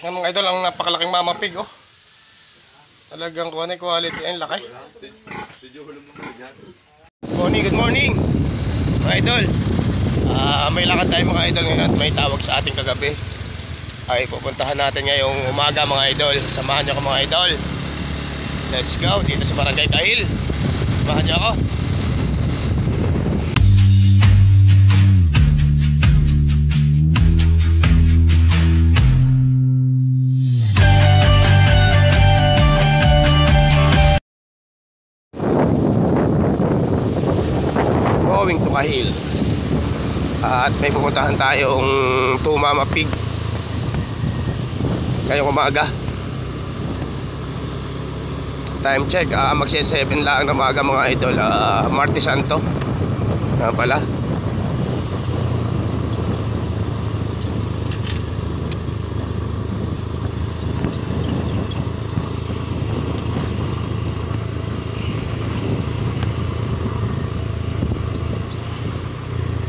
Yan mga idol, ang napakalaking Mama Pig, oh. Talagang quality ang laki. Good morning mga idol. May lakad tayo mga idol ngayon at may tawag sa ating kagabi. Ay pupuntahan natin ngayong umaga mga idol. Samahan nyo ko mga idol. Let's go dito sa Barangay Kahil. Samahan nyo ako. Going to Kahil. At may pupuntahan tayong Mama Pig ngayong umaga. Time check, magsi 7 lang na umaga mga idol. Martes Santo na pala.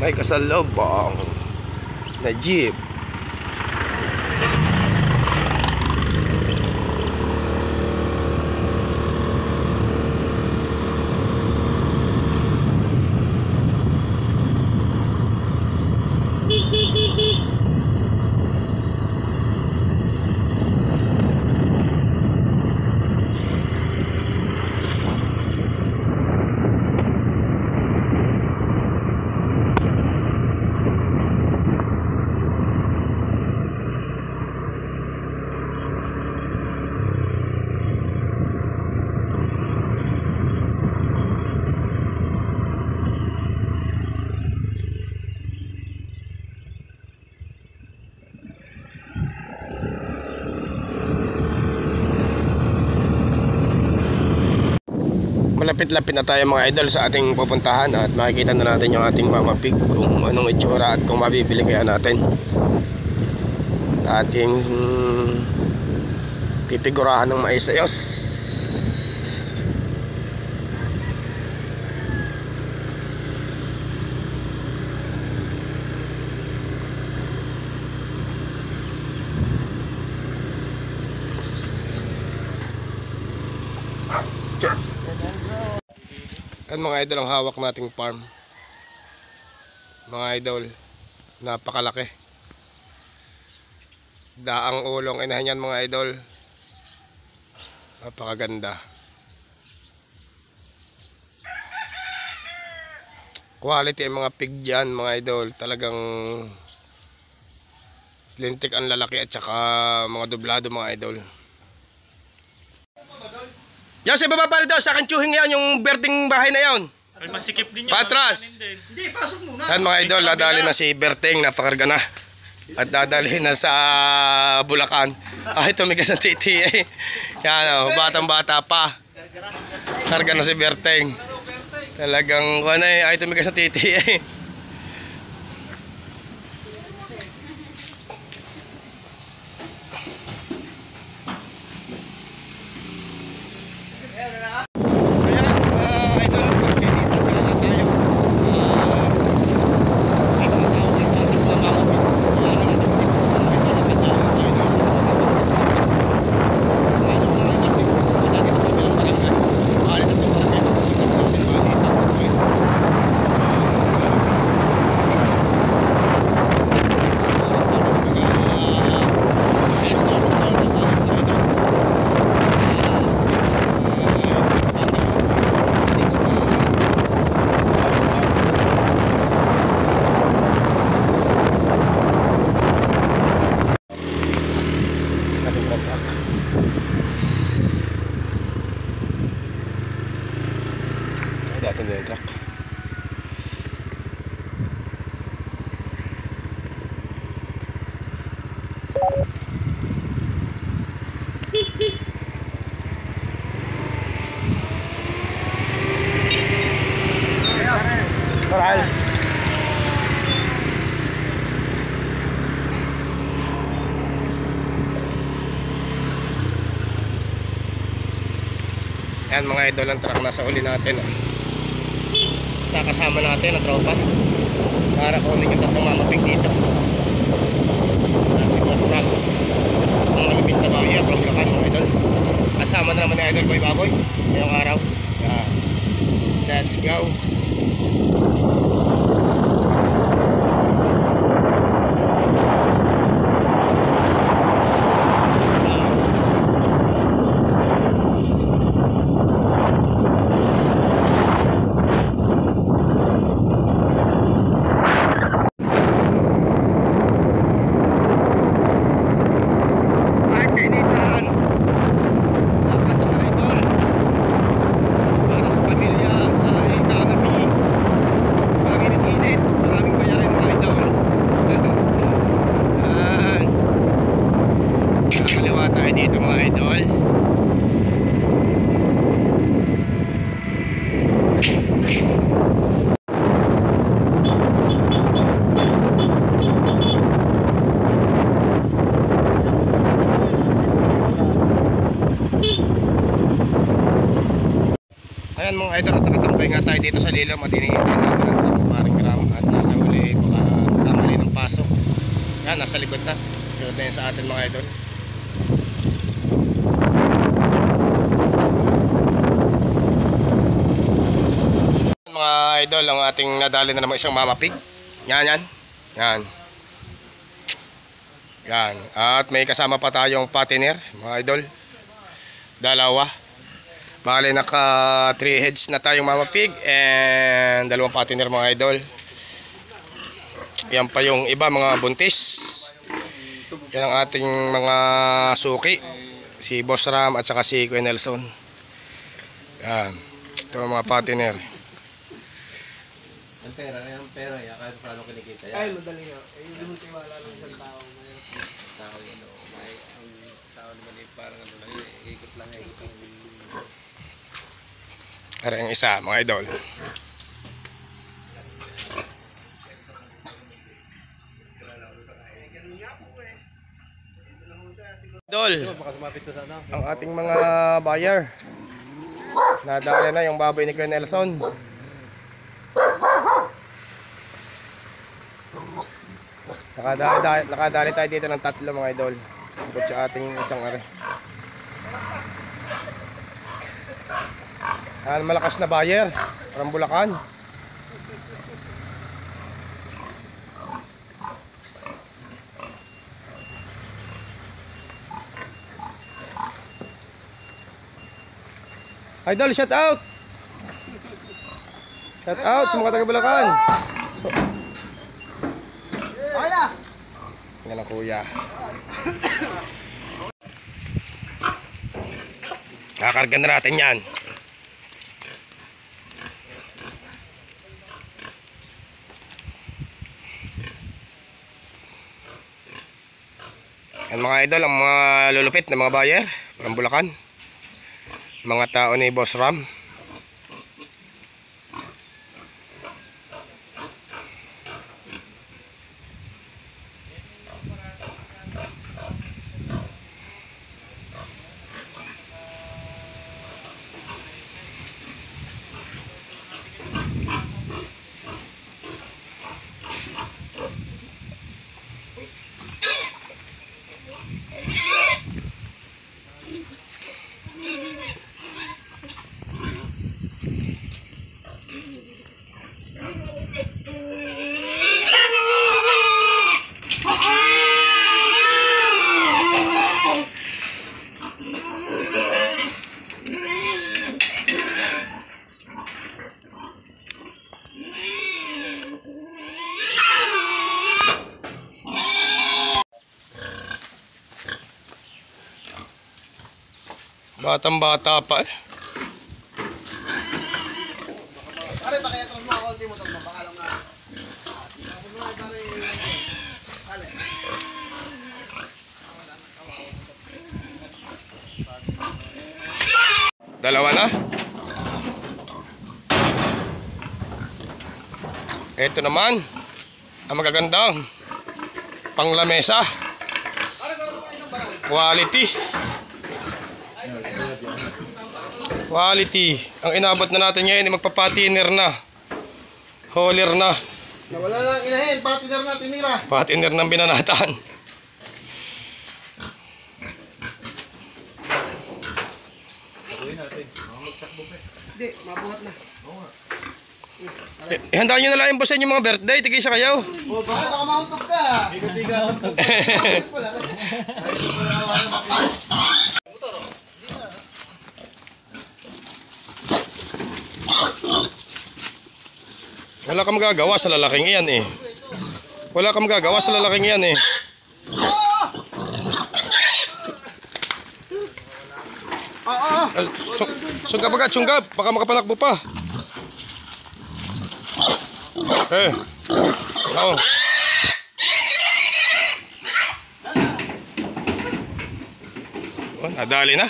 May kasalubong na jeep. Malapit-lapit na tayo mga idol sa ating pupuntahan at makikita na natin yung ating Mama Pig kung anong itsura at kung mabibili kaya natin. At ating pipigurahan ng maayos-ayos. Yan mga idol ang hawak nating farm. Mga idol, napakalaki. Daang ulong inahin yan mga idol. Napakaganda. Quality ang mga pig dyan mga idol. Talagang lintik ang lalaki at saka mga dublado mga idol. Yan sa baba pala daw, sa akin tsuhing yan, yung Berting bahay na yan. Ay, masikip din yan. Patras. Hindi, pasok muna. Yan mga idol, dadali na si Berting, napakarga na. At dadali na sa Bulacan. Ay, tumigas ng titi eh. Yan o, batang bata pa. Karga na si Berting. Talagang, ay tumigas ng titi eh. Dating na yung truck. Taral. Yan mga idol, ang truck nasa uli natin. Kasama natin ang tropa para kunin yung tatlong Mama Pig dito. Nasa truck. Ang baboy ngayong araw. Yan. Let's go. Ayan mga idol, nakatampay nga tayo dito sa Lilom at iniintay natin ang paring gram at nasa huli baka kamali ng pasok. Yan, nasa likod na. Sunod na yun sa atin mga idol. Mga idol, ang ating nadali na naman isang mama pig. Yan, yan. Yan. Yan. At may kasama pa tayong patiner mga idol. Dalawa. Bale naka 3 heads na tayong mama pig and dalawang patiner mga idol. Yan pa yung iba mga buntis. Yan ang ating mga suki. Si Boss Ram at saka si Kuya Nelson. Yan. Ito ang mga patiner. Ang pera, kahit paano kinikita yan. Ay, madali nga. Ay, hindi mo tiwala ng isang tao. Tao yun, ang tao naman parang ano lang, ikot lang ikot. Para yung isa mga idol. Idol, ang ating mga buyer. Nadali na yung baboy ni Kuya Nelson. Nakadali tayo dito ng 3 mga idol. Bukod sa ating isang are. Malakas na buyer. Parang Bulacan. Idol, shout out! Shout out sa mga taga Bulacan. Okay na! Yan ang kuya. Kakarga na natin yan. Yan mga idol, ang mga lulupit na mga buyer from Bulacan. Mga tao ni Boss Ram. Batang bata pa eh. Pare, pakiyatras mo ako. Ultimo mo. Baka lang na. Pare. Pare. Dalawa na. Ito naman ang magagandang panglamesa. Quality. Quality. Ang inabot na natin ngayon ay magpapatiner na. Holer na. Nawala lang inahin. Patiner na tinira. Patiner ng binanatan. Gawin natin. Hindi, mabuhat na. Ihandaan nyo na lang yung boss yung mga birthday. Tigisa kayo. O, baka mauntog ka. Bigat-bigat. Ayos pala. Wala kang magagawa sa lalaking iyan eh. Wala kang magagawa sa lalaking iyan eh. Sunggab agad, sunggab. Baka makapanakbo pa. Eh. Oh. Oh, nadali na.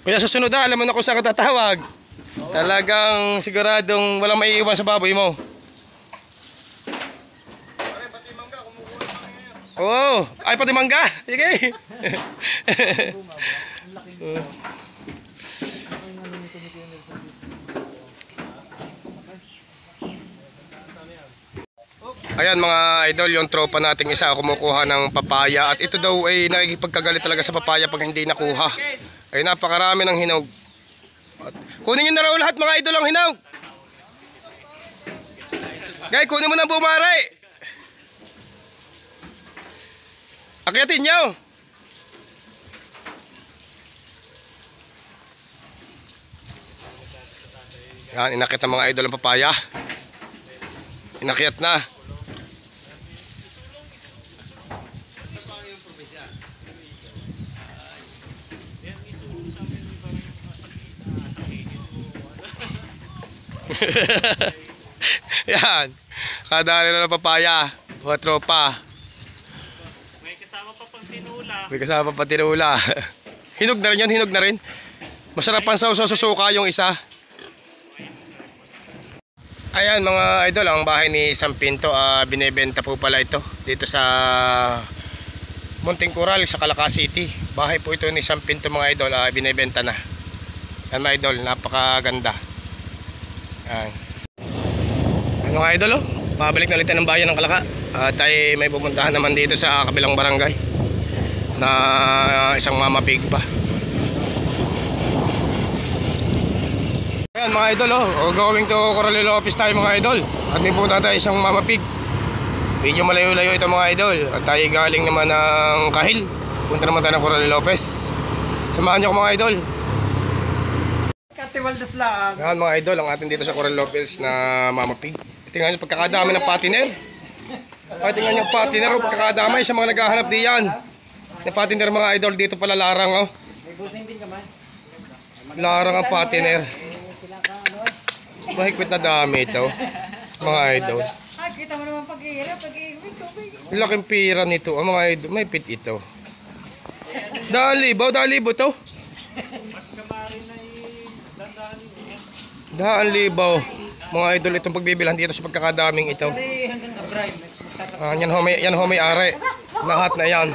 Kaya sa sunod alam mo na kung saan ka tatawag. Talagang siguradong walang maiiwan sa baboy mo. Oo, ay pati mangga. Sige. Ayan mga idol, yung tropa nating isa kumukuha ng papaya. At ito daw ay nakikipagkagalit talaga sa papaya pag hindi nakuha. Ay napakarami ng hinog. At kunin nyo na raw lahat mga idol ang hinog. Gay, kunin mo ng bumari. Akyatin nyo. Yan, inakyat ng mga idol ang papaya. Inakyat na. Yan. Kadali na ng papaya. Mga tropa. May kasama pa pang tinula. May kasama pa tinula. Hinog na rin yan, hinog na rin. Masarap ang sausaw sa suka yung isa. Ayan mga idol, ang bahay ni Sam Pinto, binebenta po pala ito dito sa Munting Coral sa Calaca City. Bahay po ito ni Sam Pinto mga idol, binebenta na. Yan mga idol, napakaganda. Yan. Yan mga idol, pabalik na ulit ng bayan ng Calaca. Tayo may pupuntahan naman dito sa kabilang barangay na isang Mama Pig pa. Ayan mga idol, going to Coralilo office tayo mga idol. At may punta tayo isang Mama Pig. Medyo malayo-layo ito mga idol. At tayo galing naman ng Kahil. Punta naman tayo ng Coralilo office. Samahan nyo ko mga idol. Katiwaldas lang. Ayan mga idol, ang atin dito sa Coralilo office na Mama Pig. Tingnan nyo pagkakadami ng patiner. Ay tingnan nyo patiner, pagkakadami sa mga naghahanap diyan. Yung patiner mga idol, dito pala larang oh. May busing din kamay. Larang ang patiner. Mahigpit na dami ito mga idol. Ay, kita mo naman pag-ihirap, pag-ihirap, tubig. Laking pira nito mga idol. May pit ito. Daan-libaw to. Daan-libaw mga idol itong pagbibilhan dito sa pagkakadaming ito. Yan ho may ari. Lahat na yan.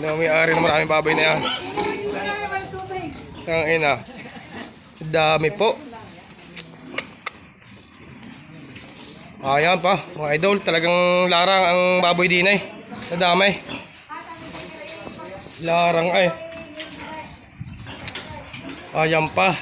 Yan ho may ari na maraming baboy na yan. Ang ina. Dami po. Ayan pa, mga idol, talagang larang ang baboy din eh. Nadamay. Larang ay. Ayan pa.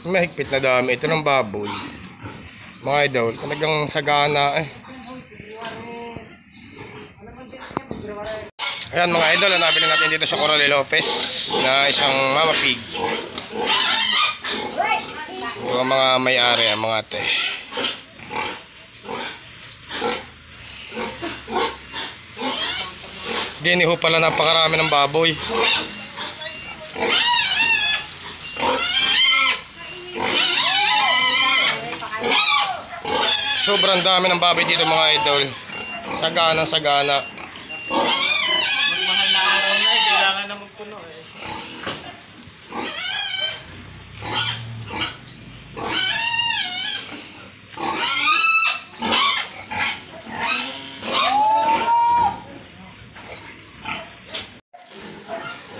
Mahigpit na dami ito ng baboy. Mga idol, talagang sagana eh. Ayan mga idol, hanapin na natin dito sa Coralilo office na isang Mama Pig. Yung mga may-ari, mga ate. Diniho pala napakarami ng baboy. Sobrang dami ng baboy dito mga idol. Sagana. Magmahal na araw na eh, kailangan na magpuno eh.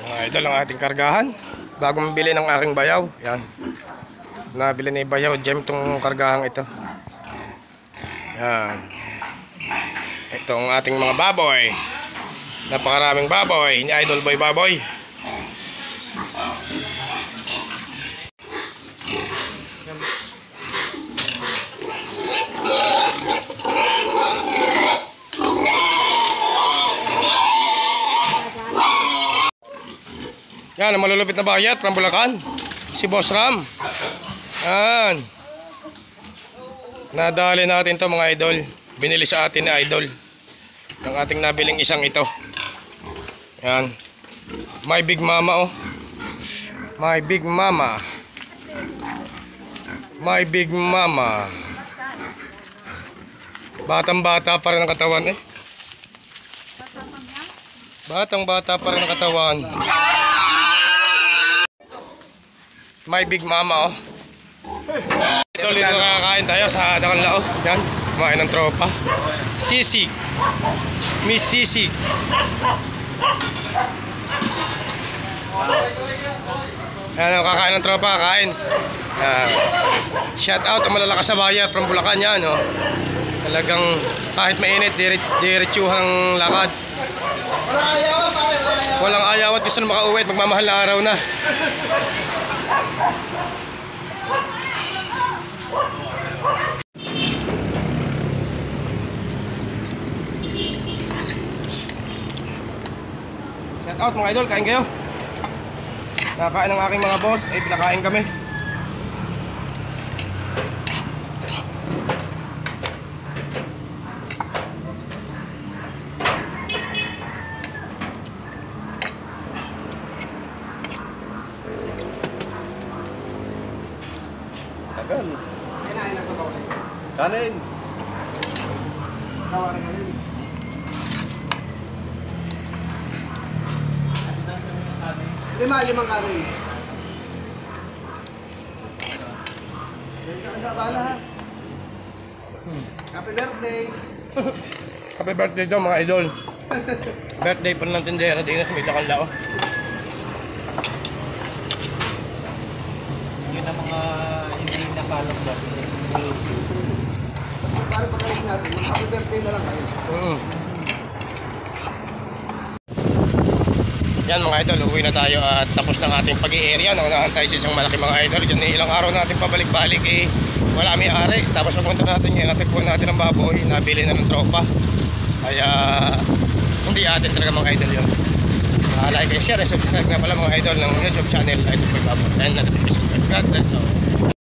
Mga idol, ang ating kargahan. Bagong bili ng aking bayaw. Yan. Nabili ni bayaw, gem tong kargahang ito. Yan. Itong ating mga baboy. Napakaraming baboy. Ni Idol Boy Baboy. Yan, ang malulupit na bayat from Bulacan. Si Boss Ram. Yan. Nadali natin to mga idol. Binili sa atin ni Idol. Ang ating nabiling isang ito. Yan. My Big Mama oh. My Big Mama. My Big Mama. Batang-bata pa rin ang katawan eh. Batang-bata pa rin ang katawan. My Big Mama oh. Ito dito nakakain tayo sa Dakanlao. Yan, kumain ng tropa. Sisig. Miss Sisig. Yan, kakain ng tropa, kakain. Yan. Shout out ang malalakas na bayan from Bulacan yan oh. Talagang kahit mainit, diretsuhang lakad. Walang ayawan, pare. Walang ayaw at gusto na makauwi at magmamahal na araw na. Shout out mga idol, kain kayo. Nakakain ng aking mga boss, ay pinakain kami. Tagal. Kinain lang sa bawal. Kanin. Kawa na ngayon. Limang kanin. Bala ha. Happy birthday. Happy birthday daw mga idol. Birthday pa ng tindera din sa may Dakanlao. Yun ang mga hindi nakalap ba? Basta para pagkalis natin, happy birthday na lang kayo. Yan mga idol, uwi na tayo at tapos ng ating pag-i-area. Naunahan tayo sa isang malaki mga idol. Diyan ilang araw natin pabalik-balik eh. Wala may ari. Tapos pagpunta natin ngayon, natagpuan natin ang baboy. Nabili na ng tropa. Kaya hindi atin talaga mga idol yun. Like and share and subscribe nga pala mga idol ng YouTube channel Idol Boy Baboy. And notification. God bless all.